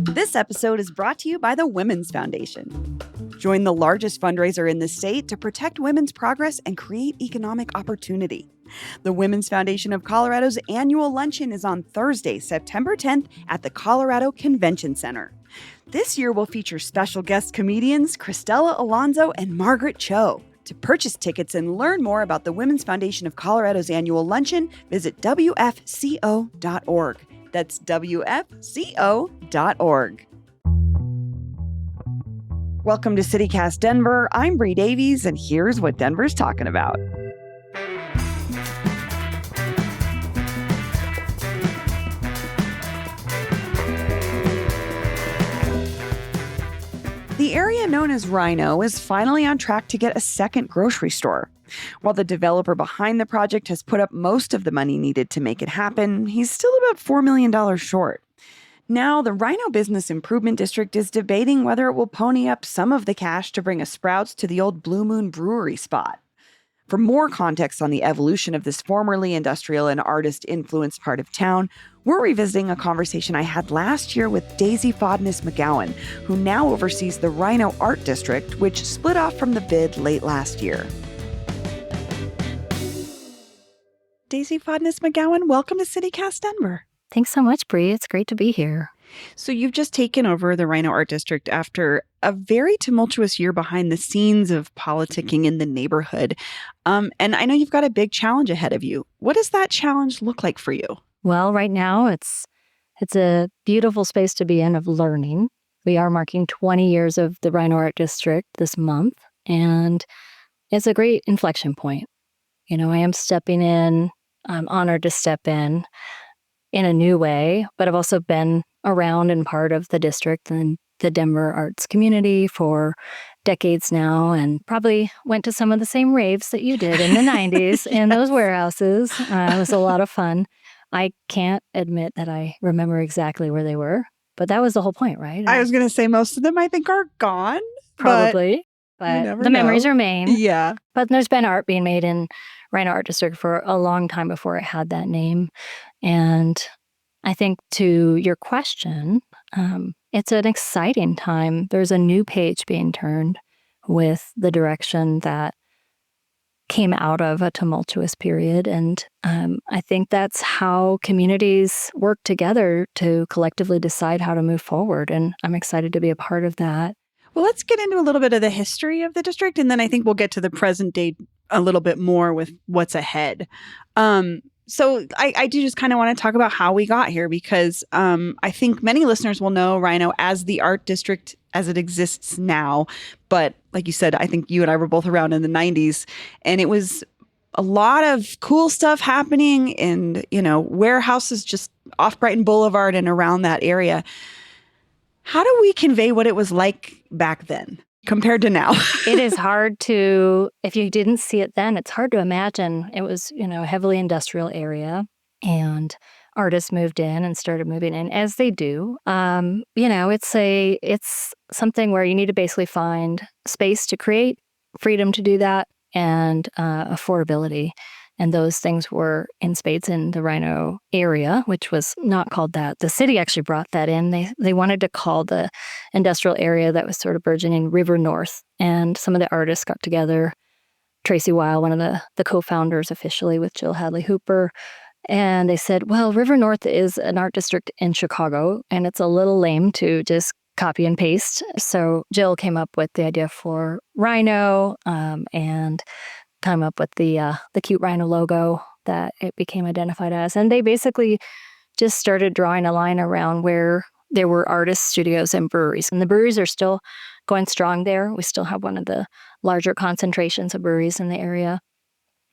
This episode is brought to you by the Women's Foundation. Join the largest fundraiser in the state to protect women's progress and create economic opportunity. The Women's Foundation of Colorado's annual luncheon is on Thursday, September 10th at the Colorado Convention Center. This year will feature special guest comedians Cristela Alonzo and Margaret Cho. To purchase tickets and learn more about the Women's Foundation of Colorado's annual luncheon, visit WFCO.org. That's WFCO.org. Welcome to CityCast Denver. I'm Bree Davies, and here's what Denver's talking about. The area known as RiNo is finally on track to get a second grocery store. While the developer behind the project has put up most of the money needed to make it happen, he's still about $4 million short. Now, the RiNo Business Improvement District is debating whether it will pony up some of the cash to bring a Sprouts to the old Blue Moon Brewery spot. For more context on the evolution of this formerly industrial and artist-influenced part of town, we're revisiting a conversation I had last year with Daisy Fodness McGowan, who now oversees the RiNo Art District, which split off from the bid late last year. Daisy Fodness McGowan, welcome to CityCast Denver. Thanks so much, Bree. It's great to be here. So you've just taken over the RiNo Art District after a very tumultuous year behind the scenes of politicking in the neighborhood. And I know you've got a big challenge ahead of you. What does that challenge look like for you? Well, right now, it's a beautiful space to be in of learning. We are marking 20 years of the RiNo Art District this month, and it's a great inflection point. You know, I am stepping in. I'm honored to step in a new way, but I've also been around and part of the district and the Denver arts community for decades now, and probably went to some of the same raves that you did in the 90s in those warehouses. It was a lot of fun. I can't admit that I remember exactly where they were, but that was the whole point, right? I was going to say most of them I think are gone. Probably, but the memories remain. Yeah. But there's been art being made in RiNo Art District for a long time before it had that name. And I think to your question, it's an exciting time. There's a new page being turned with the direction that came out of a tumultuous period. And I think that's how communities work together to collectively decide how to move forward. And I'm excited to be a part of that. Well, let's get into a little bit of the history of the district, and then I think we'll get to the present day a little bit more with what's ahead. So I do just kind of want to talk about how we got here, because I think many listeners will know RiNo as the art district as it exists now. But like you said, I think you and I were both around in the 90s, and it was a lot of cool stuff happening and, you know, warehouses just off Brighton Boulevard and around that area. How do we convey what it was like back then compared to now? It is hard to, if you didn't see it then, it's hard to imagine. It was, you know, a heavily industrial area, and artists moved in and started moving in as they do. You know, it's something where you need to basically find space to create, freedom to do that, and affordability. And those things were in spades in the RiNo area, which was not called that. The city actually brought that in. They wanted to call the industrial area that was sort of burgeoning River North. And some of the artists got together. Tracy Weil, one of the co-founders officially with Jill Hadley Hooper. And they said, well, River North is an art district in Chicago, and it's a little lame to just copy and paste. So Jill came up with the idea for RiNo, and come up with the cute RiNo logo that it became identified as. And they basically just started drawing a line around where there were artist studios and breweries. And the breweries are still going strong there. We still have one of the larger concentrations of breweries in the area.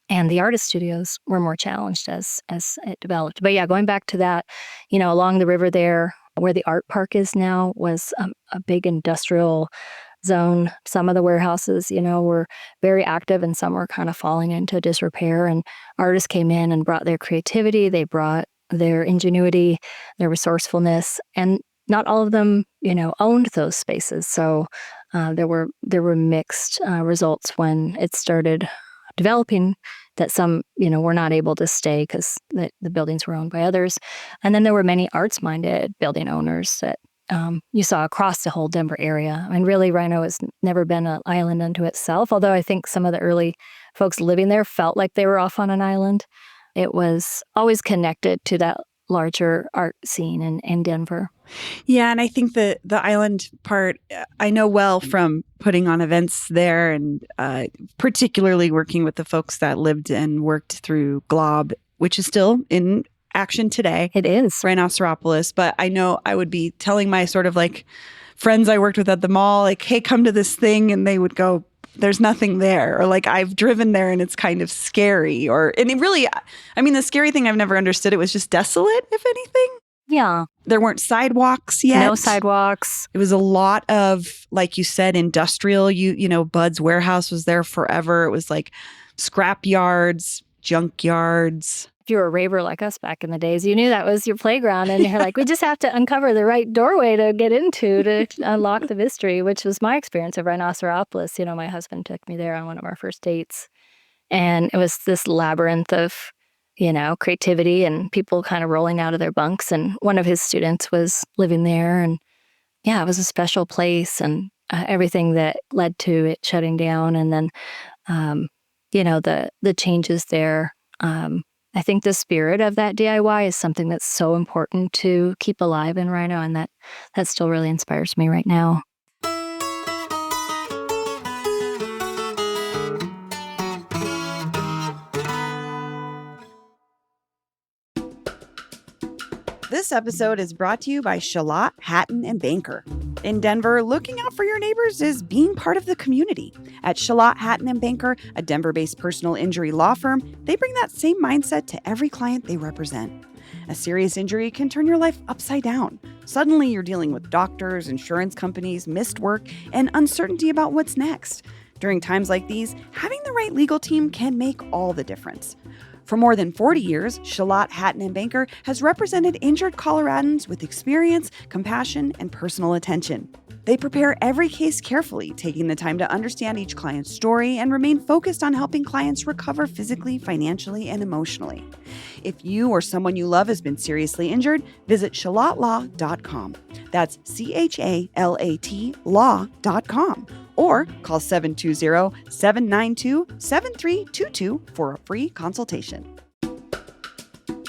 And the artist studios were more challenged as it developed. But yeah, going back to that, you know, along the river there, where the art park is now, was a big industrial zone. Some of the warehouses, you know, were very active, and some were kind of falling into disrepair. And artists came in and brought their creativity. They brought their ingenuity, their resourcefulness, and not all of them, you know, owned those spaces. So there were mixed results when it started developing, that some, you know, were not able to stay because the buildings were owned by others. And then there were many arts-minded building owners that you saw across the whole Denver area. I mean, really, RiNo has never been an island unto itself, although I think some of the early folks living there felt like they were off on an island. It was always connected to that larger art scene in Denver. Yeah, and I think the island part I know well from putting on events there, and particularly working with the folks that lived and worked through Glob, which is still in action today. It is. Rhinoceropolis. But I know I would be telling my sort of like friends I worked with at the mall, like, hey, come to this thing. And they would go, there's nothing there. Or like, I've driven there and it's kind of scary. And it really, I mean, the scary thing I've never understood, it was just desolate, if anything. Yeah. There weren't sidewalks yet. No sidewalks. It was a lot of, like you said, industrial. You know, Bud's warehouse was there forever. It was like scrap yards, junk yards. If you were a raver like us back in the days, you knew that was your playground. And you're like, we just have to uncover the right doorway to get into to unlock the mystery, which was my experience of Rhinoceropolis. You know, my husband took me there on one of our first dates. And it was this labyrinth of, you know, creativity and people kind of rolling out of their bunks. And one of his students was living there. And yeah, it was a special place, and everything that led to it shutting down. And then, you know, the changes there. I think the spirit of that DIY is something that's so important to keep alive in RiNo, and that still really inspires me right now. This episode is brought to you by Shalott, Hatton, and Banker. In Denver, looking out for your neighbors is being part of the community. At Shalott, Hatton, and Banker, a Denver-based personal injury law firm, they bring that same mindset to every client they represent. A serious injury can turn your life upside down. Suddenly, you're dealing with doctors, insurance companies, missed work, and uncertainty about what's next. During times like these, having the right legal team can make all the difference. For more than 40 years, Shalott, Hatton, and Banker has represented injured Coloradans with experience, compassion, and personal attention. They prepare every case carefully, taking the time to understand each client's story and remain focused on helping clients recover physically, financially, and emotionally. If you or someone you love has been seriously injured, visit shalottlaw.com. That's CHALAT law.com. Or call 720-792-7322 for a free consultation.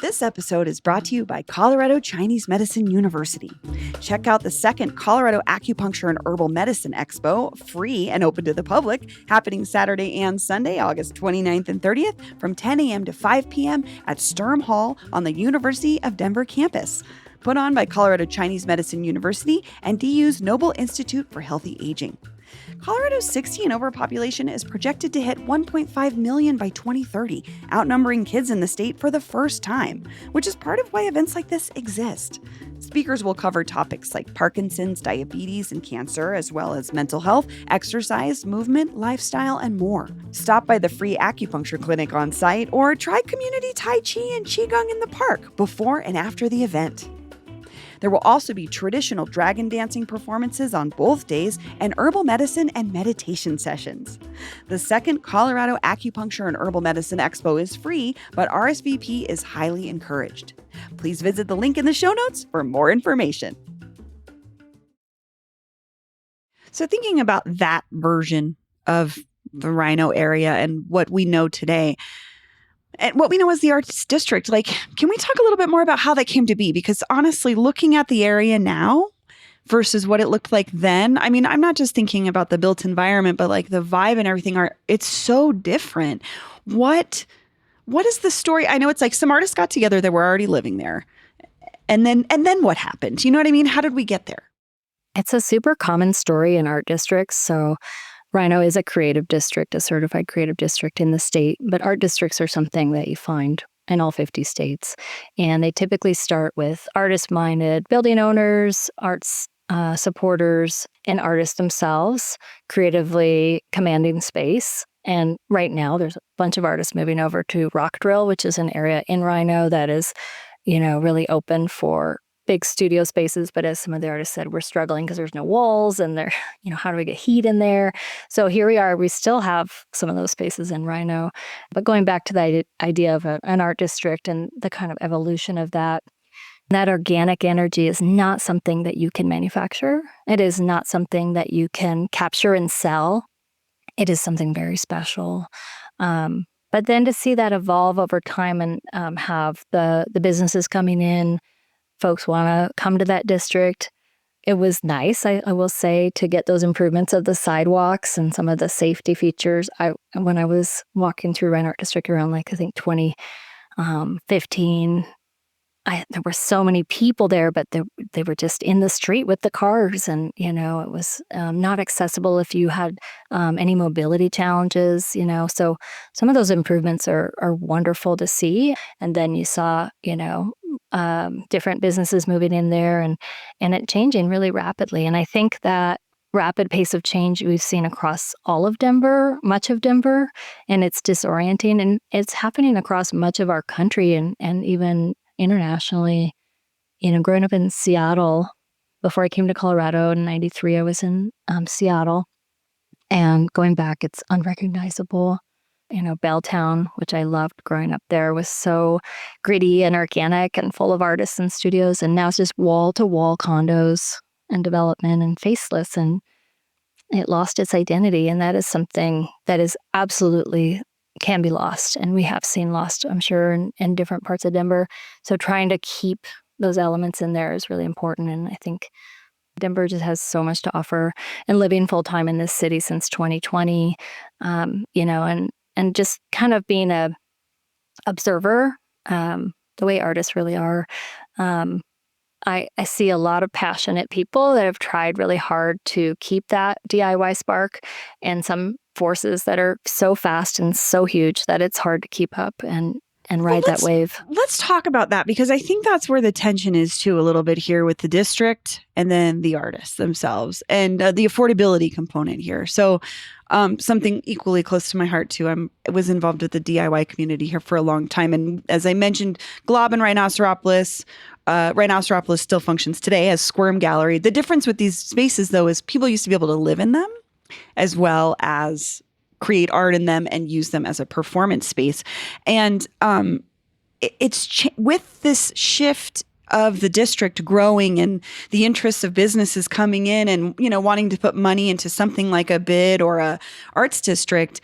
This episode is brought to you by Colorado Chinese Medicine University. Check out the second Colorado Acupuncture and Herbal Medicine Expo, free and open to the public, happening Saturday and Sunday, August 29th and 30th from 10 a.m. to 5 p.m. at Sturm Hall on the University of Denver campus. Put on by Colorado Chinese Medicine University and DU's Noble Institute for Healthy Aging. Colorado's 60 and over population is projected to hit 1.5 million by 2030, outnumbering kids in the state for the first time, which is part of why events like this exist. Speakers will cover topics like Parkinson's, diabetes, and cancer, as well as mental health, exercise, movement, lifestyle, and more. Stop by the free acupuncture clinic on site or try community Tai Chi and Qigong in the park before and after the event. There will also be traditional dragon dancing performances on both days and herbal medicine and meditation sessions. The second Colorado Acupuncture and Herbal Medicine Expo is free, but RSVP is highly encouraged. Please visit the link in the show notes for more information. So thinking about that version of the RiNo area and what we know today, and what we know as the Arts District, like, can we talk a little bit more about how that came to be? Because honestly, looking at the area now versus what it looked like then, I mean, I'm not just thinking about the built environment, but like the vibe and everything it's so different. What is the story? I know it's like some artists got together that were already living there. And then what happened? You know what I mean? How did we get there? It's a super common story in art districts. So RiNo is a creative district, a certified creative district in the state, but art districts are something that you find in all 50 states. And they typically start with artist-minded building owners, arts supporters, and artists themselves creatively commanding space. And right now, there's a bunch of artists moving over to Rock Drill, which is an area in RiNo that is, you know, really open for big studio spaces. But as some of the artists said, we're struggling because there's no walls and there, you know, how do we get heat in there? So here we are. We still have some of those spaces in RiNo. But going back to the idea of an art district and the kind of evolution of that, That organic energy is not something that you can manufacture. It is not something that you can capture and sell. It is something very special. But then to see that evolve over time and have the businesses coming in, folks want to come to that district. It was nice, I will say, to get those improvements of the sidewalks and some of the safety features. When I was walking through Reinhardt District around, like, I think 2015, there were so many people there, but they were just in the street with the cars, and it was not accessible if you had any mobility challenges. So some of those improvements are wonderful to see. And then you saw different businesses moving in there, and it changing really rapidly. And I think that rapid pace of change we've seen across all of Denver, much of Denver, and it's disorienting, and it's happening across much of our country and even internationally. Growing up in Seattle, before I came to Colorado in '93, I was in Seattle, and going back, it's unrecognizable. Belltown, which I loved growing up there, was so gritty and organic and full of artists and studios, and now it's just wall-to-wall condos and development and faceless, and it lost its identity, and that is something that is absolutely can be lost, and we have seen lost, I'm sure, in different parts of Denver. So trying to keep those elements in there is really important, and I think Denver just has so much to offer. And living full-time in this city since 2020, and just kind of being a observer, the way artists really are. I see a lot of passionate people that have tried really hard to keep that DIY spark, and some forces that are so fast and so huge that it's hard to keep up and ride that wave. Let's talk about that, because I think that's where the tension is too, a little bit here with the district and then the artists themselves, and the affordability component here. So something equally close to my heart too. I was involved with the DIY community here for a long time. And as I mentioned, Glob and Rhinoceropolis still functions today as Squirm Gallery. The difference with these spaces, though, is people used to be able to live in them as well as create art in them and use them as a performance space. And with this shift of the district growing and the interests of businesses coming in and, wanting to put money into something like a bid or a arts district,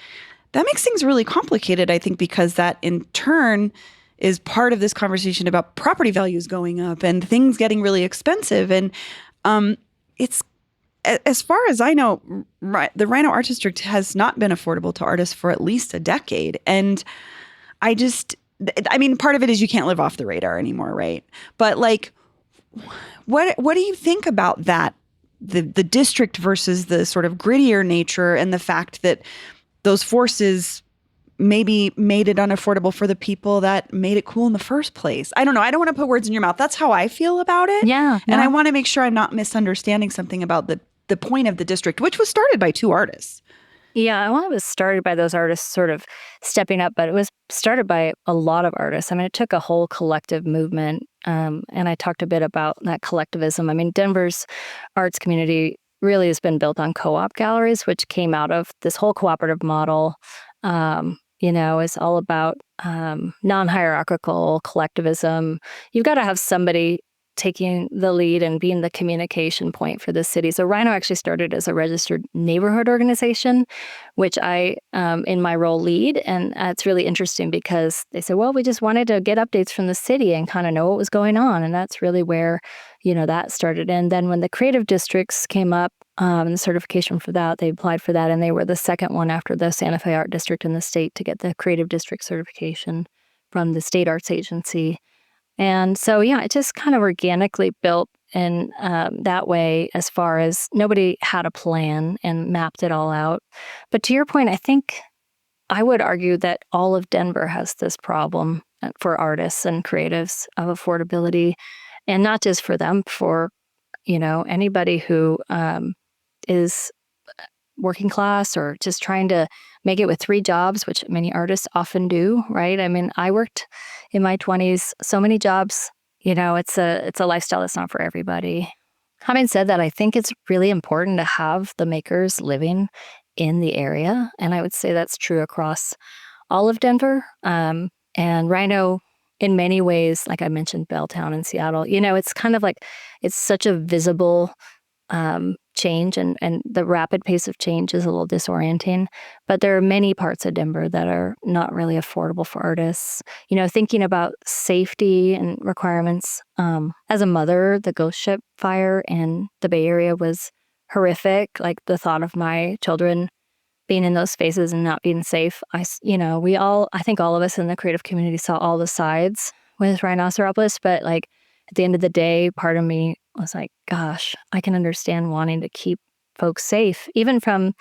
that makes things really complicated, I think, because that in turn is part of this conversation about property values going up and things getting really expensive. And it's, as far as I know, the RiNo Art District has not been affordable to artists for at least a decade. And part of it is you can't live off the radar anymore, right? But what do you think about that? The district versus the sort of grittier nature, and the fact that those forces maybe made it unaffordable for the people that made it cool in the first place. I don't know. I don't want to put words in your mouth. That's how I feel about it. Yeah. And I want to make sure I'm not misunderstanding something about the point of the district, which was started by two artists. Yeah, well, it was started by those artists sort of stepping up, but it was started by a lot of artists. It took a whole collective movement, and I talked a bit about that collectivism. Denver's arts community really has been built on co-op galleries, which came out of this whole cooperative model. Is all about non-hierarchical collectivism. You've got to have somebody taking the lead and being the communication point for the city. So RiNo actually started as a registered neighborhood organization, which I, in my role, lead. And it's really interesting because they said, well, we just wanted to get updates from the city and kind of know what was going on. And that's really where, that started. And then when the creative districts came up, and the certification for that, they applied for that. And they were the second one after the Santa Fe Art District in the state to get the creative district certification from the state arts agency. And so, it just kind of organically built in that way, as far as nobody had a plan and mapped it all out. But to your point, I think I would argue that all of Denver has this problem for artists and creatives of affordability, and not just for them, for, anybody who is working class or just trying to make it with 3 jobs, which many artists often do, right? I worked in my 20s, so many jobs, it's a lifestyle that's not for everybody. Having said that, I think it's really important to have the makers living in the area. And I would say that's true across all of Denver. And RiNo in many ways, like I mentioned, Belltown in Seattle, it's kind of like it's such a visible change, and the rapid pace of change is a little disorienting. But there are many parts of Denver that are not really affordable for artists. Thinking about safety and requirements. As a mother, the ghost ship fire in the Bay Area was horrific. Like the thought of my children being in those spaces and not being safe. I think all of us in the creative community saw all the sides with Rhinoceros, but like at the end of the day, part of me was like, gosh, I can understand wanting to keep folks safe, even from,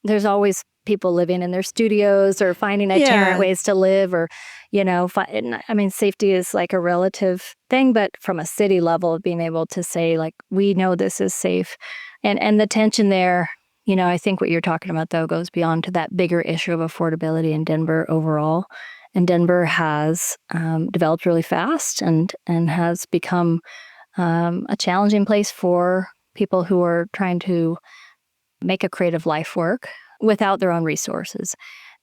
there's always people living in their studios or finding itinerant ways to live, or, safety is like a relative thing, but from a city level, being able to say, like, we know this is safe. And the tension there, I think what you're talking about, though, goes beyond to that bigger issue of affordability in Denver overall. And Denver has developed really fast and has become a challenging place for people who are trying to make a creative life work without their own resources.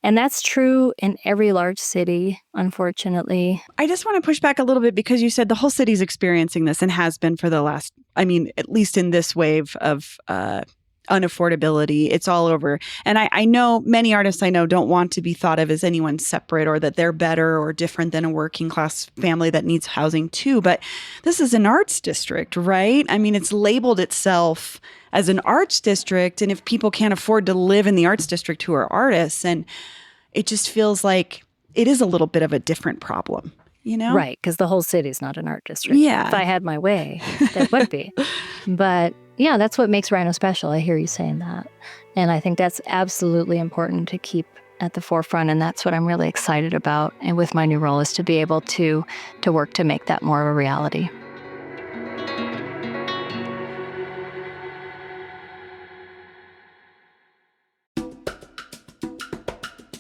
And that's true in every large city, unfortunately. I just want to push back a little bit because you said the whole city's experiencing this and has been for the last, at least in this wave of unaffordability. It's all over. And I know many artists I know don't want to be thought of as anyone separate or that they're better or different than a working class family that needs housing too. But this is an arts district, right? It's labeled itself as an arts district. And if people can't afford to live in the arts district who are artists, and it just feels like it is a little bit of a different problem, Right, because the whole city's not an art district. Yeah. If I had my way, it would be. But yeah, that's what makes RiNo special. I hear you saying that. And I think that's absolutely important to keep at the forefront. And that's what I'm really excited about. And with my new role is to be able to work to make that more of a reality.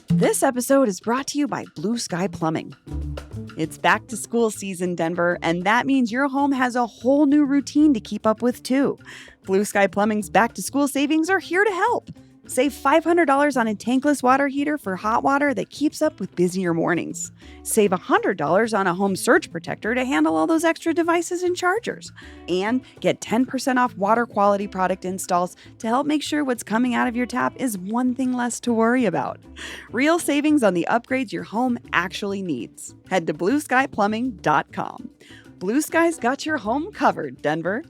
This episode is brought to you by Blue Sky Plumbing. It's back to school season, Denver, and that means your home has a whole new routine to keep up with, too. Blue Sky Plumbing's back to school savings are here to help. Save $500 on a tankless water heater for hot water that keeps up with busier mornings. Save $100 on a home surge protector to handle all those extra devices and chargers. And get 10% off water quality product installs to help make sure what's coming out of your tap is one thing less to worry about. Real savings on the upgrades your home actually needs. Head to blueskyplumbing.com. Blue Sky's got your home covered, Denver.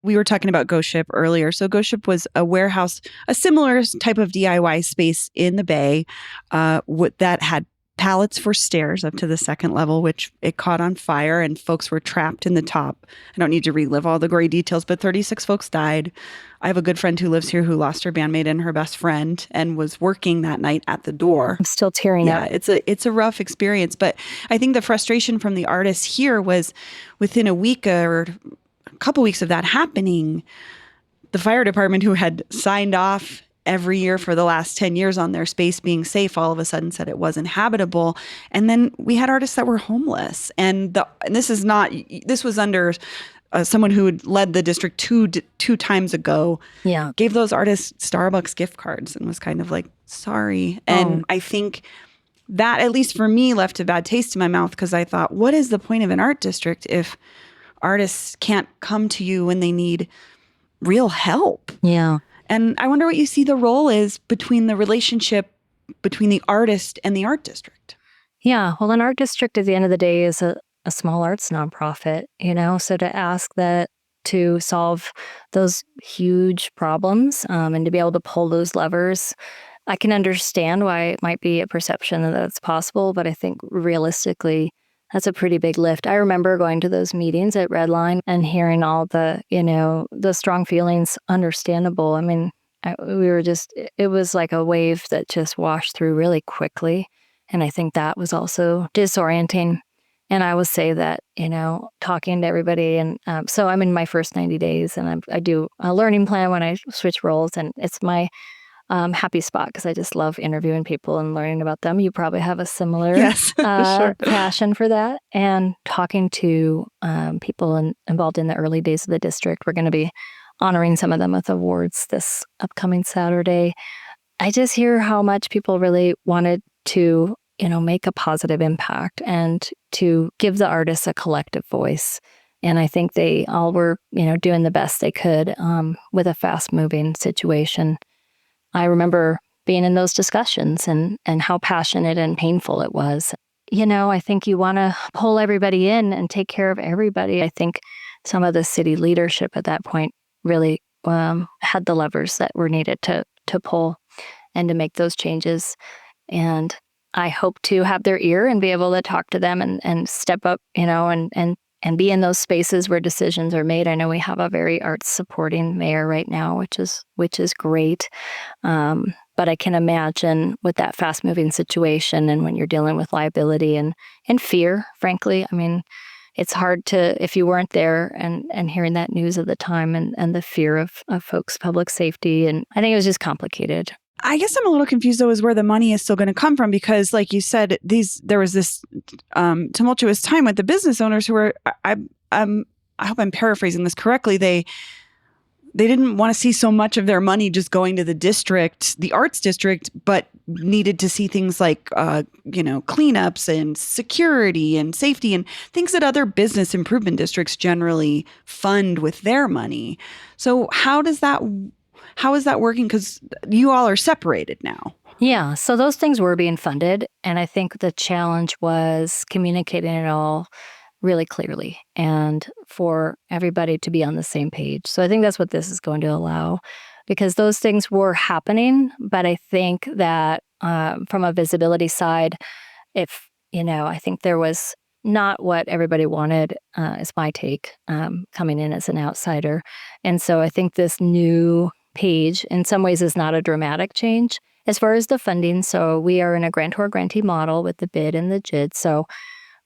We were talking about Ghost Ship earlier. So Ghost Ship was a warehouse, a similar type of DIY space in the Bay that had pallets for stairs up to the second level, which it caught on fire and folks were trapped in the top. I don't need to relive all the gory details, but 36 folks died. I have a good friend who lives here who lost her bandmate and her best friend and was working that night at the door. I'm still tearing up. Yeah, it's a rough experience. But I think the frustration from the artists here was within a week or a couple weeks of that happening, the fire department, who had signed off every year for the last 10 years on their space being safe, all of a sudden said it wasn't habitable. And then we had artists that were homeless. And this was under someone who had led the district two times ago. Yeah. Gave those artists Starbucks gift cards and was kind of like, sorry. And I think that, at least for me, left a bad taste in my mouth because I thought, what is the point of an art district if artists can't come to you when they need real help? Yeah. And I wonder what you see the role is between the relationship between the artist and the art district. Yeah. Well, an art district at the end of the day is a small arts nonprofit, so to ask that to solve those huge problems and to be able to pull those levers, I can understand why it might be a perception that it's possible, but I think realistically, that's a pretty big lift. I remember going to those meetings at Redline and hearing all the, the strong feelings, understandable. It was like a wave that just washed through really quickly. And I think that was also disorienting. And I would say that, talking to everybody. And so I'm in my first 90 days and I do a learning plan when I switch roles. And it's my happy spot because I just love interviewing people and learning about them. You probably have a similar sure. passion for that. And talking to people involved in the early days of the district. We're going to be honoring some of them with awards this upcoming Saturday. I just hear how much people really wanted to, make a positive impact and to give the artists a collective voice. And I think they all were, doing the best they could with a fast moving situation. I remember being in those discussions and how passionate and painful it was. I think you want to pull everybody in and take care of everybody. I think some of the city leadership at that point really had the levers that were needed to pull and to make those changes. And I hope to have their ear and be able to talk to them and step up, and be in those spaces where decisions are made. I know we have a very arts supporting mayor right now, which is great. But I can imagine with that fast moving situation and when you're dealing with liability and fear, frankly, I mean, it's hard to, if you weren't there and hearing that news at the time and the fear of folks' public safety. And I think it was just complicated. I guess I'm a little confused, though, is where the money is still going to come from, because like you said, there was this tumultuous time with the business owners who were, I hope I'm paraphrasing this correctly. They didn't want to see so much of their money just going to the district, the arts district, but needed to see things like, cleanups and security and safety and things that other business improvement districts generally fund with their money. So how is that working? Because you all are separated now. Yeah. So those things were being funded. And I think the challenge was communicating it all really clearly and for everybody to be on the same page. So I think that's what this is going to allow, because those things were happening. But I think that from a visibility side, I think there was not what everybody wanted, is my take, coming in as an outsider. And so I think this new page in some ways is not a dramatic change as far as the funding. So we are in a grantor-grantee model with the bid and the JID. So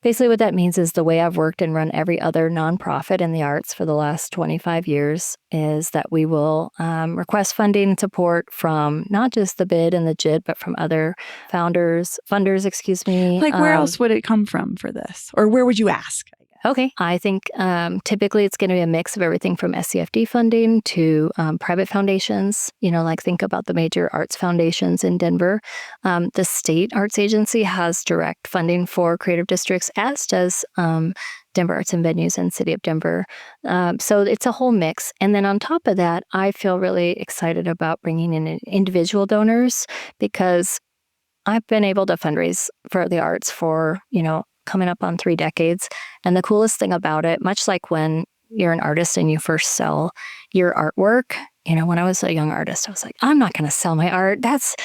basically what that means is the way I've worked and run every other nonprofit in the arts for the last 25 years is that we will request funding and support from not just the bid and the JID, but from other funders, excuse me. Like where else would it come from for this? Or where would you ask? Okay. I think typically it's going to be a mix of everything from SCFD funding to private foundations. Think about the major arts foundations in Denver. The state arts agency has direct funding for creative districts, as does Denver Arts and Venues and City of Denver. So it's a whole mix. And then on top of that, I feel really excited about bringing in individual donors, because I've been able to fundraise for the arts for, coming up on 3 decades. And the coolest thing about it, much like when you're an artist and you first sell your artwork, when I was a young artist, I was like, I'm not going to sell my art. That's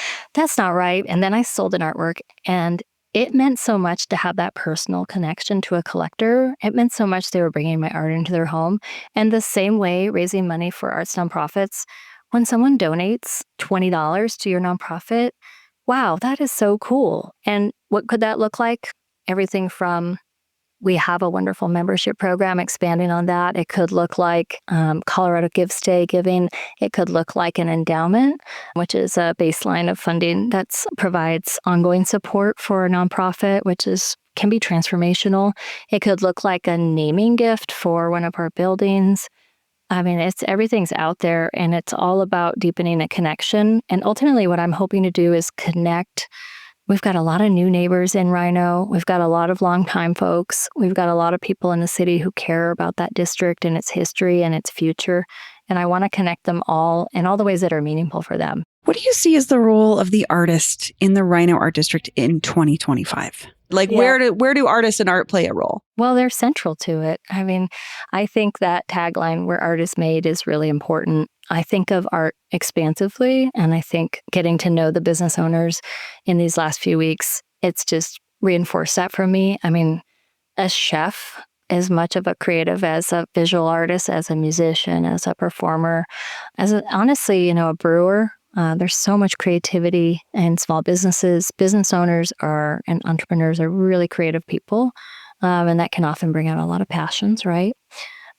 not right. And then I sold an artwork, and it meant so much to have that personal connection to a collector. It meant so much they were bringing my art into their home. And the same way, raising money for arts nonprofits, when someone donates $20 to your nonprofit, wow, that is so cool. And what could that look like? Everything from, we have a wonderful membership program, expanding on that. It could look like Colorado Give Stay giving. It could look like an endowment, which is a baseline of funding that provides ongoing support for a nonprofit, which can be transformational. It could look like a naming gift for one of our buildings. I mean, everything's out there, and it's all about deepening a connection. And ultimately, what I'm hoping to do is connect. We've got a lot of new neighbors in RiNo. We've got a lot of longtime folks. We've got a lot of people in the city who care about that district and its history and its future. And I want to connect them all in all the ways that are meaningful for them. What do you see as the role of the artist in the RiNo Art District in 2025? Where do artists and art play a role? Well, they're central to it. I mean, I think that tagline, "Where art is made," is really important. I think of art expansively, and I think getting to know the business owners in these last few weeks, it's just reinforced that for me. I mean, a chef, as much of a creative as a visual artist, as a musician, as a performer, honestly, a brewer. There's so much creativity in small businesses. Business owners and entrepreneurs are really creative people, and that can often bring out a lot of passions, right?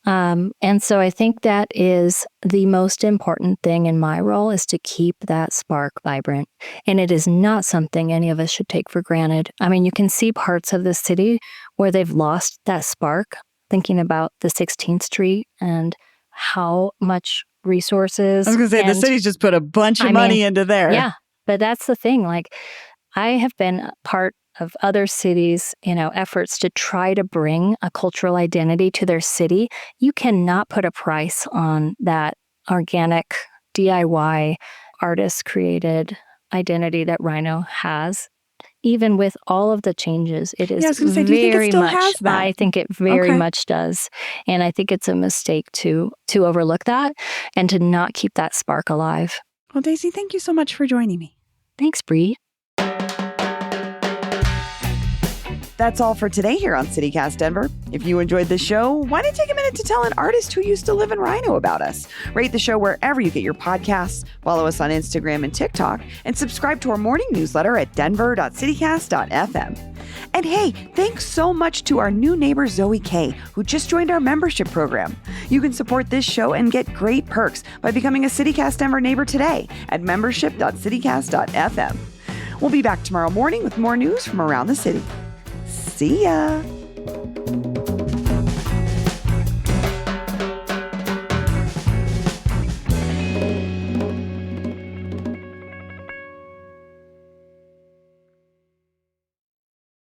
And so I think that is the most important thing in my role, is to keep that spark vibrant. And it is not something any of us should take for granted. I mean, you can see parts of the city where they've lost that spark, thinking about the 16th Street and how much resources. I was going to say, the city's just put a bunch of money into there. Yeah. But that's the thing. Like, I have been a part of other cities, efforts to try to bring a cultural identity to their city. You cannot put a price on that organic DIY artist created identity that Rhino has. Even with all of the changes, it is Yeah, I was going to say, do you think it very still much, has that? I think it very Okay. much does. And I think it's a mistake to overlook that and to not keep that spark alive. Well, Daisy, thank you so much for joining me. Thanks, Bree. That's all for today here on CityCast Denver. If you enjoyed the show, why don't you take a minute to tell an artist who used to live in Rhino about us? Rate the show wherever you get your podcasts, follow us on Instagram and TikTok, and subscribe to our morning newsletter at denver.citycast.fm. And hey, thanks so much to our new neighbor Zoe K, who just joined our membership program. You can support this show and get great perks by becoming a CityCast Denver neighbor today at membership.citycast.fm. We'll be back tomorrow morning with more news from around the city. See ya!